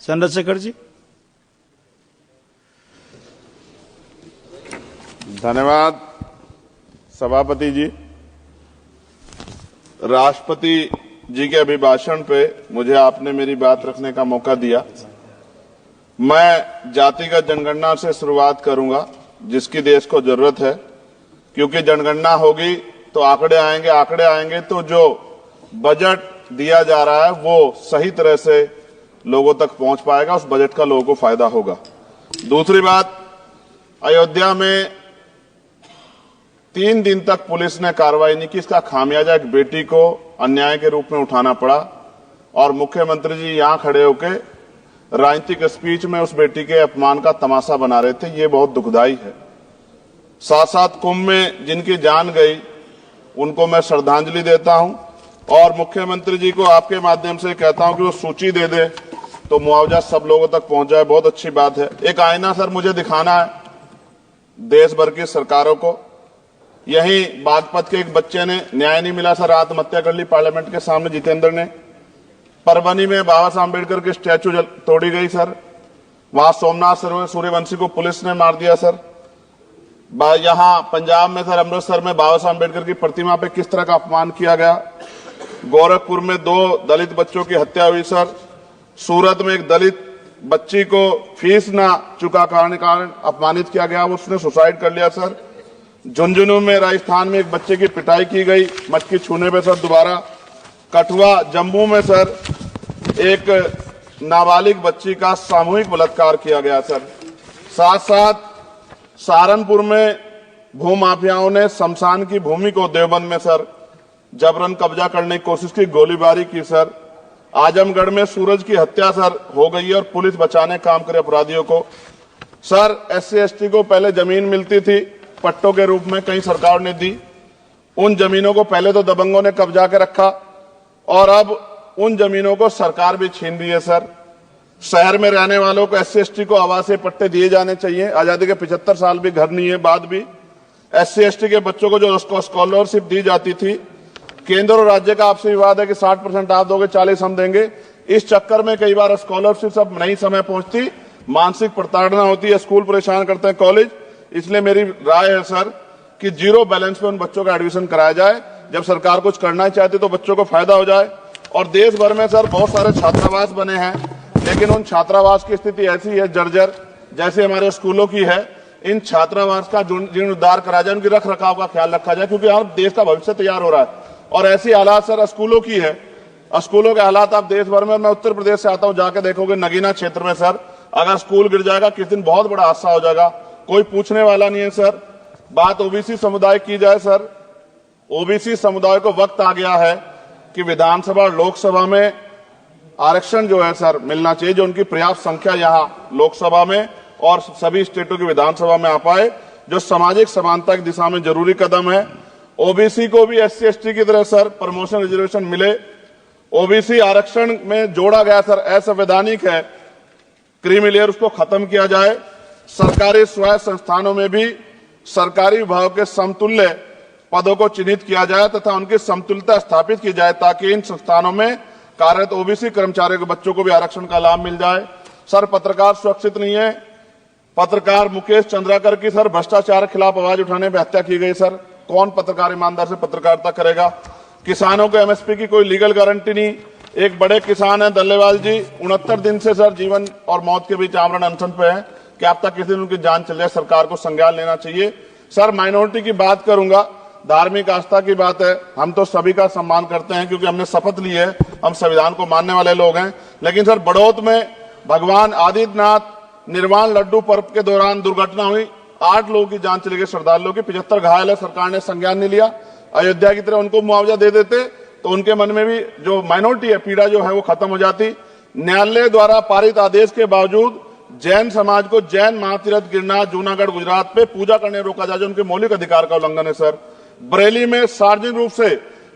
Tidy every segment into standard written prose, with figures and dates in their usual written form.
चंद्रशेखर जी। धन्यवाद सभापति जी। राष्ट्रपति जी के अभिभाषण पे मुझे आपने मेरी बात रखने का मौका दिया। मैं जातिगत जनगणना से शुरुआत करूंगा जिसकी देश को जरूरत है, क्योंकि जनगणना होगी तो आंकड़े आएंगे तो जो बजट दिया जा रहा है वो सही तरह से लोगों तक पहुंच पाएगा, उस बजट का लोगों को फायदा होगा। दूसरी बात, अयोध्या में 3 दिन तक पुलिस ने कार्रवाई नहीं की। इसका खामियाजा एक बेटी को अन्याय के रूप में उठाना पड़ा और मुख्यमंत्री जी यहां खड़े होकर राजनीतिक स्पीच में उस बेटी के अपमान का तमाशा बना रहे थे। ये बहुत दुखदाई है। साथ साथ कुंभ में जिनकी जान गई उनको मैं श्रद्धांजलि देता हूं और मुख्यमंत्री जी को आपके माध्यम से कहता हूं कि वो सूची दे दे तो मुआवजा सब लोगों तक पहुंच जाए। बहुत अच्छी बात है। एक आईना सर मुझे दिखाना है देश भर की सरकारों को। यही बागपत के एक बच्चे ने न्याय नहीं मिला सर, आत्महत्या कर ली पार्लियामेंट के सामने, जितेंद्र ने। परभनी में बाबा साहब अम्बेडकर की स्टैचू तोड़ी गई सर, वहां सोमनाथ सूर्यवंशी को पुलिस ने मार दिया सर। यहां पंजाब में सर, अमृतसर में बाबा साहब अम्बेडकर की प्रतिमा पे किस तरह का अपमान किया गया। गोरखपुर में 2 दलित बच्चों की हत्या हुई सर। सूरत में एक दलित बच्ची को फीस ना चुका कारण अपमानित किया गया, उसने सुसाइड कर लिया सर। झुंझुनू में राजस्थान में एक बच्चे की पिटाई की गई मटकी छूने पे सर दोबारा। कठुआ जम्मू में सर एक नाबालिग बच्ची का सामूहिक बलात्कार किया गया सर। साथ साथ सहारनपुर में भूमाफियाओं ने शमशान की भूमि को देवबंद में सर जबरन कब्जा करने की कोशिश की, गोलीबारी की सर। आजमगढ़ में सूरज की हत्या सर हो गई है और पुलिस बचाने काम करे अपराधियों को। सर SC/ST को पहले जमीन मिलती थी पट्टों के रूप में, कई सरकार ने दी। उन जमीनों को पहले तो दबंगों ने कब्जा के रखा और अब उन जमीनों को सरकार भी छीन रही है सर। शहर में रहने वालों को SC/ST को आवासीय पट्टे दिए जाने चाहिए। आजादी के 75 साल भी घर नहीं है, बाद भी SC/ST के बच्चों को जो स्कॉलरशिप दी जाती थी, केंद्र और राज्य का आपसे विवाद है कि 60% आप दोगे, 40 हम देंगे। इस चक्कर में कई बार स्कॉलरशिप सब नहीं समय पहुंचती, मानसिक प्रताड़ना होती है, स्कूल परेशान करते हैं, कॉलेज। इसलिए मेरी राय है सर कि 0 बैलेंस पे उन बच्चों का एडमिशन कराया जाए। जब सरकार कुछ करना ही चाहती तो बच्चों को फायदा हो जाए। और देश भर में सर बहुत सारे छात्रावास बने हैं, लेकिन उन छात्रावास की स्थिति ऐसी है जर्जर, जैसे हमारे स्कूलों की है। इन छात्रावास का जीर्णोद्धार करा जाए, उनकी रख रखाव का ख्याल रखा जाए, क्योंकि यहाँ देश का भविष्य तैयार हो रहा है। और ऐसी हालात सर स्कूलों की है, स्कूलों के हालात आप देश भर में, मैं उत्तर प्रदेश से आता हूं, जाके देखोगे नगीना क्षेत्र में सर अगर स्कूल गिर जाएगा किस दिन बहुत बड़ा हादसा हो जाएगा, कोई पूछने वाला नहीं है सर। बात OBC समुदाय की जाए सर, OBC समुदाय को वक्त आ गया है कि विधानसभा और लोकसभा में आरक्षण जो है सर मिलना चाहिए, जो उनकी पर्याप्त संख्या यहाँ लोकसभा में और सभी स्टेटों की विधानसभा में आ पाए, जो सामाजिक समानता की दिशा में जरूरी कदम है। OBC को भी SC/ST की तरह सर प्रमोशन रिजर्वेशन मिले। OBC आरक्षण में जोड़ा गया सर असंवैधानिक है, क्रीमी लेयर उसको खत्म किया जाए। सरकारी स्वायत्त संस्थानों में भी सरकारी विभागों के समतुल्य पदों को चिन्हित किया जाए तथा उनकी समतुल्यता स्थापित की जाए, ताकि इन संस्थानों में कार्यरत OBC कर्मचारियों के बच्चों को भी आरक्षण का लाभ मिल जाए। सर पत्रकार सुरक्षित नहीं है। पत्रकार मुकेश चंद्राकर की सर भ्रष्टाचार के खिलाफ आवाज उठाने पर हत्या की गई सर। कौन पत्रकार ईमानदार से पत्रकारिता करेगा। किसानों को MSP की कोई लीगल गारंटी नहीं। एक बड़े किसान है दल्लेवाल जी, 69 दिन से सर जीवन और मौत के बीच आमरण अनशन पे है कि अब तक किसी दिन उनकी जान चल जाए। सरकार को संज्ञान लेना चाहिए। सर माइनॉरिटी की बात करूंगा, धार्मिक आस्था की बात है, हम तो सभी का सम्मान करते हैं क्योंकि हमने शपथ ली है, हम संविधान को मानने वाले लोग हैं। लेकिन सर बड़ौत में भगवान आदित्यनाथ निर्वाण लड्डू पर्व के दौरान दुर्घटना हुई, 8 लोगों की जान चली गई, श्रद्धालुओं की 75 घायल है, सरकार ने संज्ञान नहीं लिया। अयोध्या की तरह उनको मुआवजा दे देते तो उनके मन में भी जो माइनॉरिटी है पीड़ा जो है वो खत्म हो जाती। न्यायालय द्वारा पारित आदेश के बावजूद जैन समाज को जैन महातीर्थ गिरनार जूनागढ़ गुजरात पे पूजा करने रोका जाए, जो उनके मौलिक अधिकार का उल्लंघन है सर। बरेली में सार्वजनिक रूप से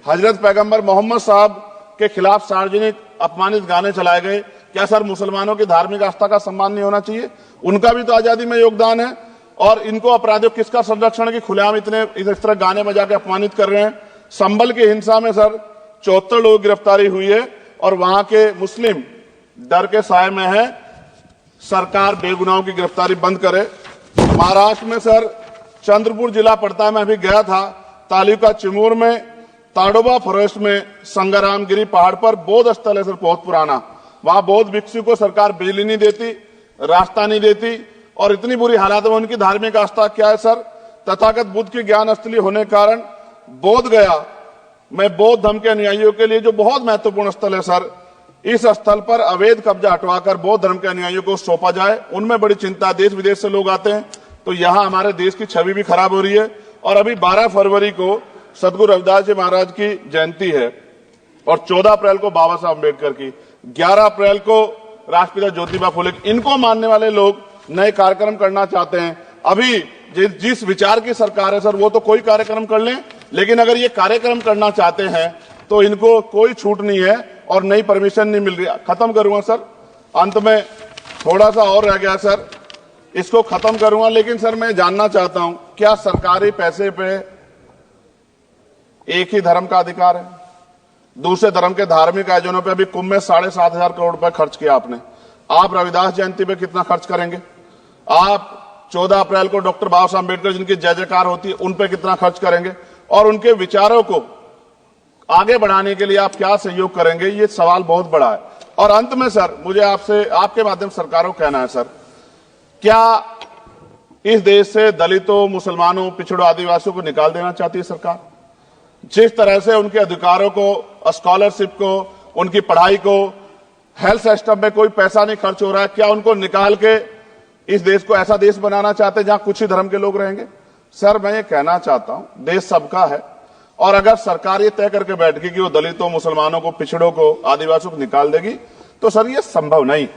हजरत पैगंबर मोहम्मद साहब के खिलाफ सार्वजनिक अपमानित गाने चलाए गए। क्या सर मुसलमानों की धार्मिक आस्था का सम्मान नहीं होना चाहिए? उनका भी तो आजादी में योगदान है। और इनको अपराधियों किसका संरक्षण की खुलेआम इतने इस तरह गाने बजा के अपमानित कर रहे हैं। संभल की हिंसा में सर 74 लोगों की गिरफ्तारी हुई है और वहां के मुस्लिम डर के साए में है। सरकार बेगुनाहों की गिरफ्तारी बंद करे। महाराष्ट्र में सर चंद्रपुर जिला पड़ता है, मैं अभी गया था, तालुका चिमूर में ताडोबा फॉरेस्ट में संग्रामगिरी पहाड़ पर बौद्ध स्थल है सर, बहुत पुराना। वहां बौद्ध भिक्षु को सरकार बिजली नहीं देती, रास्ता नहीं देती और इतनी बुरी हालात में उनकी धार्मिक आस्था क्या है सर, तथागत बुद्ध की ज्ञान स्थली होने के कारण बोध गया में बौद्ध धर्म के अनुयायियों के लिए जो बहुत महत्वपूर्ण स्थल है सर, इस स्थल पर अवैध कब्जा हटवाकर बौद्ध धर्म के अनुयायियों को सौंपा जाए। उनमें बड़ी चिंता, देश विदेश से लोग आते हैं, तो यहां हमारे देश की छवि भी खराब हो रही है। और अभी 12 फरवरी को सदगुरु रविदास जी महाराज की जयंती है और 14 अप्रैल को बाबा साहब अम्बेडकर की, 11 अप्रैल को राष्ट्रपिता ज्योतिबा फुले, इनको मानने वाले लोग नए कार्यक्रम करना चाहते हैं। अभी जिस विचार की सरकार है सर, वो तो कोई कार्यक्रम कर लें, लेकिन अगर ये कार्यक्रम करना चाहते हैं तो इनको कोई छूट नहीं है और नई परमिशन नहीं मिल रही। खत्म करूंगा सर, अंत में थोड़ा सा और रह गया सर, इसको खत्म करूंगा। लेकिन सर मैं जानना चाहता हूं, क्या सरकारी पैसे पे एक ही धर्म का अधिकार है? दूसरे धर्म के धार्मिक आयोजनों पे अभी कुंभ में 7,500 करोड़ रुपए खर्च किया आपने। आप रविदास जयंती पे कितना खर्च करेंगे? आप 14 अप्रैल को डॉक्टर बाबा साहब अम्बेडकर जिनकी जय जयकार होती है, उन पे कितना खर्च करेंगे? और उनके विचारों को आगे बढ़ाने के लिए आप क्या सहयोग करेंगे? ये सवाल बहुत बड़ा है। और अंत में सर मुझे आपसे, आपके माध्यम से सरकारों को कहना है सर, क्या इस देश से दलितों, मुसलमानों, पिछड़ों, आदिवासियों को निकाल देना चाहती है सरकार? जिस तरह से उनके अधिकारों को, स्कॉलरशिप को, उनकी पढ़ाई को, हेल्थ सिस्टम में कोई पैसा नहीं खर्च हो रहा है, क्या उनको निकाल के इस देश को ऐसा देश बनाना चाहते हैं जहां कुछ ही धर्म के लोग रहेंगे? सर मैं ये कहना चाहता हूं, देश सबका है और अगर सरकार ये तय करके बैठेगी कि वो दलितों, मुसलमानों को, पिछड़ों को, आदिवासियों को निकाल देगी, तो सर ये संभव नहीं।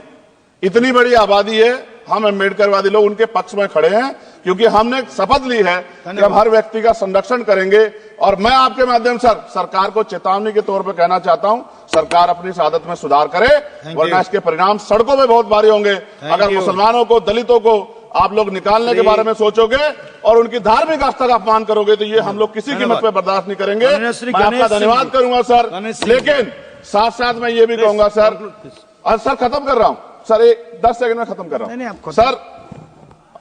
इतनी बड़ी आबादी है, हम अम्बेडकरवादी लोग उनके पक्ष में खड़े हैं क्योंकि हमने शपथ ली है कि हम हर व्यक्ति का संरक्षण करेंगे। और मैं आपके माध्यम से सरकार को चेतावनी के तौर पर कहना चाहता हूं, सरकार अपनी इस आदत में सुधार करे, वरना इसके परिणाम सड़कों में बहुत भारी होंगे। अगर मुसलमानों को, दलितों को आप लोग निकालने के बारे में सोचोगे और उनकी धार्मिक आस्था का अपमान करोगे तो ये हम लोग किसी कीमत पे बर्दाश्त नहीं करेंगे। मैं आपका धन्यवाद करूंगा सर, लेकिन साथ साथ मैं ये भी कहूंगा सर, और सर खत्म कर रहा हूं सर, 10 सेकंड में खत्म कर रहा हूं सर,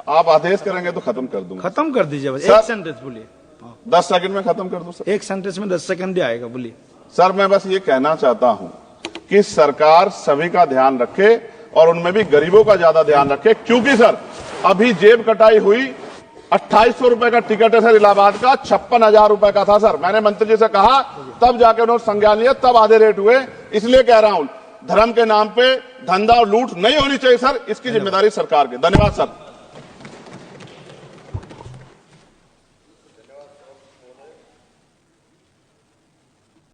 आप आदेश करेंगे तो खत्म कर दूंगा। खत्म कर दीजिए, एक सेंटेंस बोलिए। 10 सेकंड में खत्म कर दूं सर, एक सेंटेंस में 10 सेकंड ही आएगा, बोलिए। सर मैं बस ये कहना चाहता हूं कि सरकार सभी का ध्यान रखे और उनमें भी गरीबों का ज्यादा ध्यान रखे, क्योंकि सर अभी जेब कटाई हुई, 2800 रुपए का टिकट है सर इलाहाबाद का, 56,000 रुपए का था सर। मैंने मंत्री जी से कहा, तब जाके उन्होंने संज्ञान लिया, तब आधे रेट हुए। इसलिए कह रहा हूं, धर्म के नाम पे धंधा और लूट नहीं होनी चाहिए सर, इसकी जिम्मेदारी सरकार की। धन्यवाद सर।